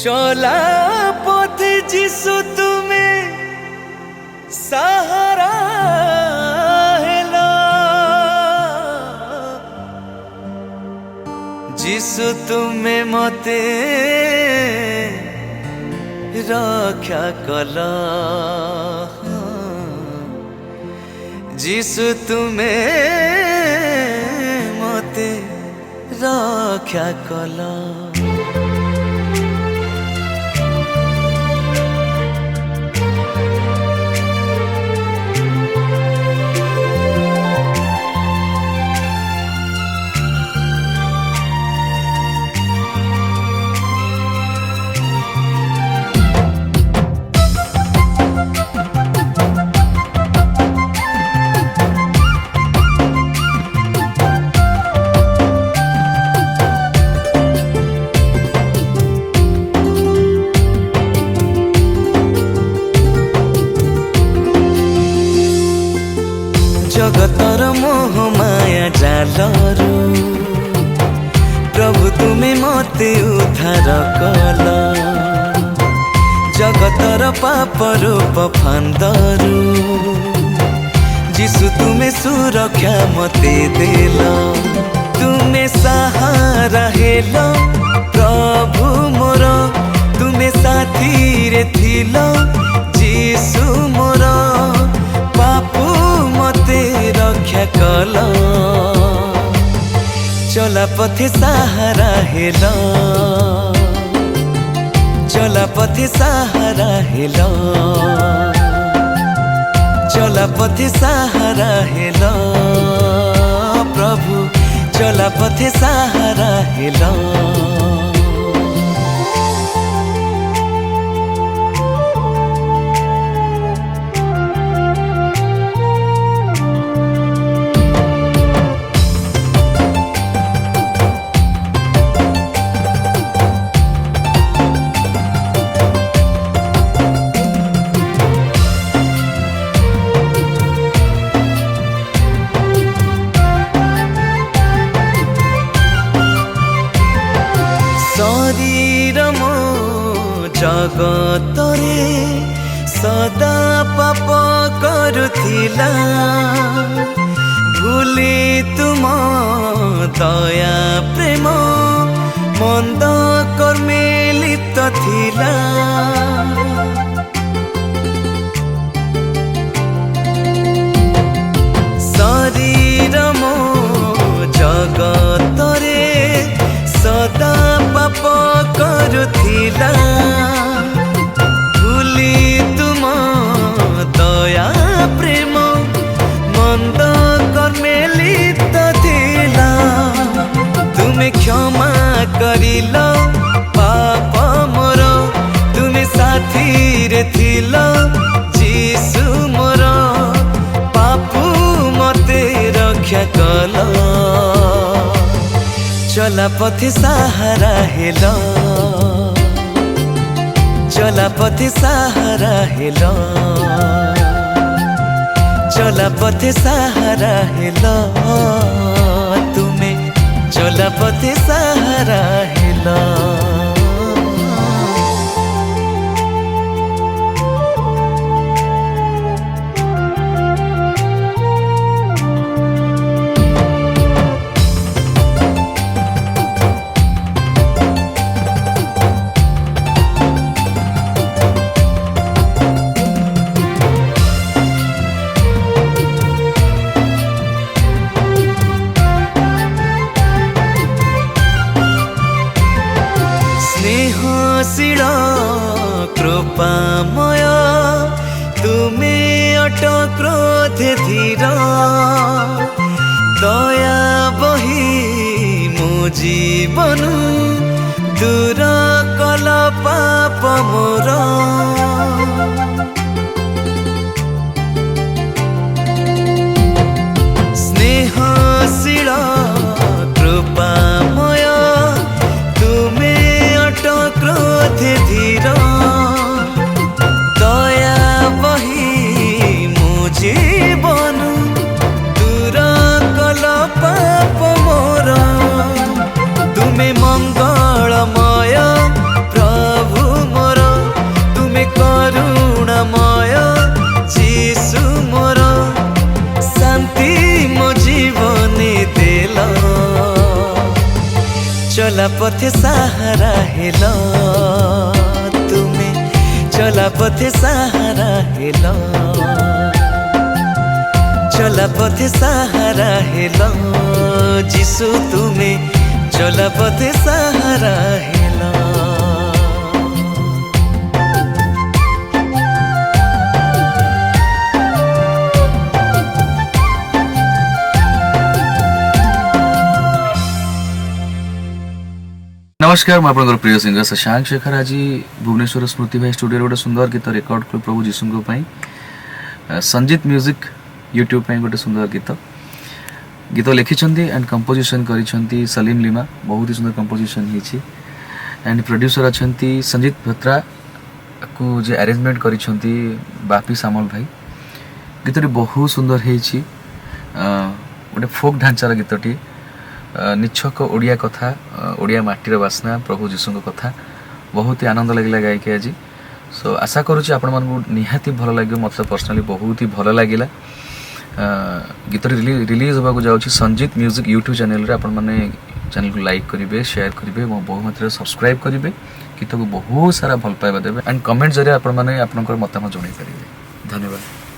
चला पथ जिसु तुम्हें सहारा हेला, जिसु तुम्हें मते रक्षा कला, जिसु तुम्हें मते रक्षा कला। जगतर मोह माया जालरू प्रभु तुम्हें मते उद्धार कल, जगतर पाप रूप फांदरू जिसु तुम्हें सुरक्षा मते देल, तुम्हें सहारा हेल प्रभु मोर, तुम्हें साथी रे थिल जिसु मोर, पापू मते रक्षा कल, चला पथे सहारा हेल, चला पथे सहारा हेल, चला पथे सहारा हेल प्रभु, चला पथे सहारा हेल। शरीर मो जगतरे सदा पाप करुथिला, भूली तुम दया प्रेम मंद कर्मे लिप्त थिला, शरीर मो जगतरे सदा पाप करुथिला, भूली तुम दया प्रेम मंद कर्मे लिप्त थिला, तुम्हें क्षमा करिल पाप मोर, तुम्हें साथी रे थिल जिसु मोर, पापू मते रक्षा कल, चला पथे सहारा हेल, चला पथे सहारा हेल, चला पथे सहारा हेल, तुम्हें चला पथे सहारा हेल। स्नेहशील कृपामय तुम्हें अट क्रोधे धीर, दया बही मो जीवन दूर कल पाप मोर, स्नेहशील कृपामय तुम्हें अट क्रोधे धीर, दया बही मो जीवन दूर कल पाप मोर, तुम्हें मंगलमय प्रभु चला पथे सहारा हेलो तुमे चला पथे सहारा हेलो चला पथे सहारा हेलो जिसु तुमे चला पथे सहारा हेलो। नमस्कार मैं आपन प्रिय सिंगर शशांक शेखर आज भुवनेश्वर स्मृति भाई स्टूडियो गोटे सुंदर गीत रेकर्ड कलु प्रभु जीशु संजीत म्यूजिक यूट्यूब पे गोटे सुंदर गीत लिखिं एंड कंपोजिशन करिसेंती सलीम लीमा बहुत ही सुंदर कंपोजिशन होती एंड प्रोड्यूसर अच्छा संजीत भत्रा को जे अरेंजमेंट करिसेंती बापी सामल भाई गीतटी बहुत सुंदर होती गोटे फोक ढांचार गीतटी निछक ओडिया कथा ओडिया माटीर बासना प्रभु जीशु कथा बहुत ही आनंद लगे गायकी आज सो आशा करुँच आपण मानक निहाती भल लगे मतलब पर्सनाली बहुत ही भल लगिला गीत रिलीज होगा जाऊँगी संजीत म्यूजिक यूट्यूब चैनल रे आपण माने चैनल को लाइक करेंगे शेयर करेंगे बहु मात्रा सब्सक्राइब करेंगे गीत को बहुत सारा भल पाइबा देवे एंड कमेंट जरिए आपण माने आपनकर मतामत जणाई पारिबे। धन्यवाद।